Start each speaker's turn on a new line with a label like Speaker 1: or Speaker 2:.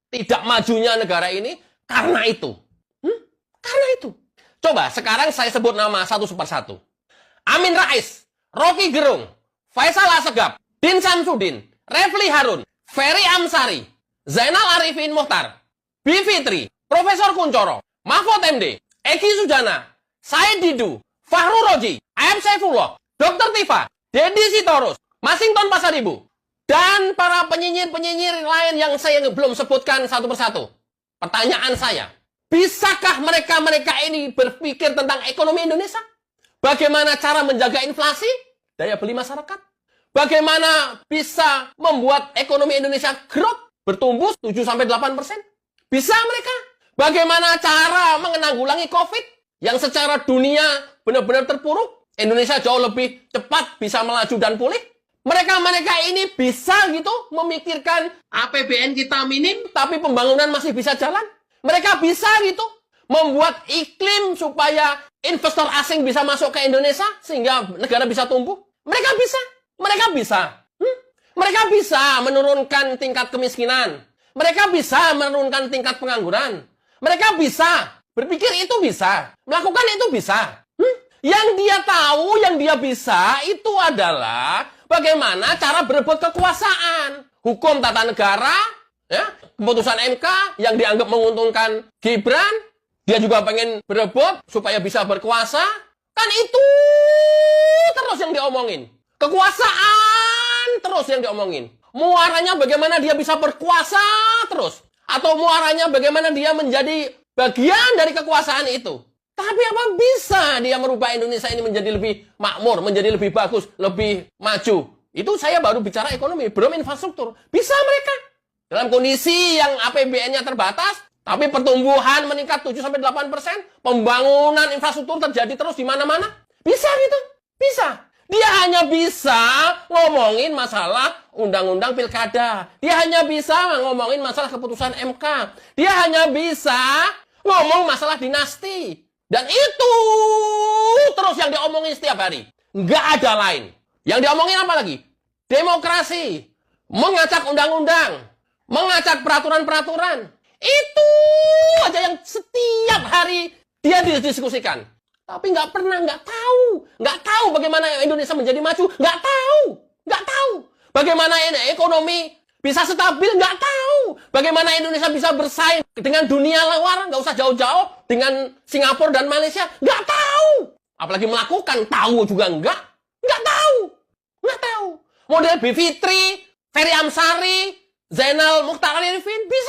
Speaker 1: tidak majunya negara ini karena itu. Karena itu. Coba sekarang saya sebut nama satu persatu. Amin Rais, Rocky Gerung, Faisal Assegaf, Din Samsudin, Refli Harun, Ferry Amsari, Zainal Arifin Mohtar, B. Fitri, Profesor Kuncoro, Mahfud MD, Eki Sujana, Said Didu, Fahru Roji, AM Saifullah, Dr. Tifa, Dedi Sitorus, Masington Pasaribu, dan para penyinyir-penyinyir lain yang saya belum sebutkan satu persatu. Pertanyaan saya, bisakah mereka-mereka ini berpikir tentang ekonomi Indonesia? Bagaimana cara menjaga inflasi, daya beli masyarakat? Bagaimana bisa membuat ekonomi Indonesia growth, bertumbuh 7-8%? Bisa mereka? Bagaimana cara menanggulangi COVID yang secara dunia benar-benar terpuruk? Indonesia jauh lebih cepat bisa melaju dan pulih. Mereka-mereka ini bisa gitu memikirkan APBN kita minim, tapi pembangunan masih bisa jalan. Mereka bisa gitu membuat iklim supaya investor asing bisa masuk ke Indonesia sehingga negara bisa tumbuh. Mereka bisa. Mereka bisa. Mereka bisa menurunkan tingkat kemiskinan. Mereka bisa menurunkan tingkat pengangguran. Mereka bisa. Berpikir itu bisa. Melakukan itu bisa. Yang dia tahu, yang dia bisa itu adalah bagaimana cara berebut kekuasaan. Hukum tata negara, ya, keputusan MK yang dianggap menguntungkan Gibran, dia juga pengen berebut supaya bisa berkuasa. Kan itu terus yang diomongin. Kekuasaan terus yang diomongin. Muaranya bagaimana dia bisa berkuasa terus. Atau muaranya bagaimana dia menjadi bagian dari kekuasaan itu. Tapi apa bisa dia merubah Indonesia ini menjadi lebih makmur, menjadi lebih bagus, lebih maju. Itu saya baru bicara ekonomi, belum infrastruktur. Bisa mereka. Dalam kondisi yang APBN-nya terbatas, tapi pertumbuhan meningkat 7-8%, pembangunan infrastruktur terjadi terus di mana-mana. Bisa gitu. Bisa. Dia hanya bisa ngomongin masalah undang-undang pilkada. Dia hanya bisa ngomongin masalah keputusan MK. Dia hanya bisa ngomong masalah dinasti. Dan itu terus yang diomongin setiap hari. Nggak ada lain. Yang diomongin apa lagi? Demokrasi. Mengacak undang-undang. Mengacak peraturan-peraturan. Itu aja yang setiap hari dia didiskusikan. Tapi nggak tahu bagaimana Indonesia menjadi maju, nggak tahu, bagaimana ekonomi bisa stabil, nggak tahu, bagaimana Indonesia bisa bersaing dengan dunia luar, nggak usah jauh-jauh dengan Singapura dan Malaysia, nggak tahu, apalagi melakukan, tahu juga nggak tahu, model B. Fitri, Ferry Amsari, Zainal Mohtar Arifin bisa.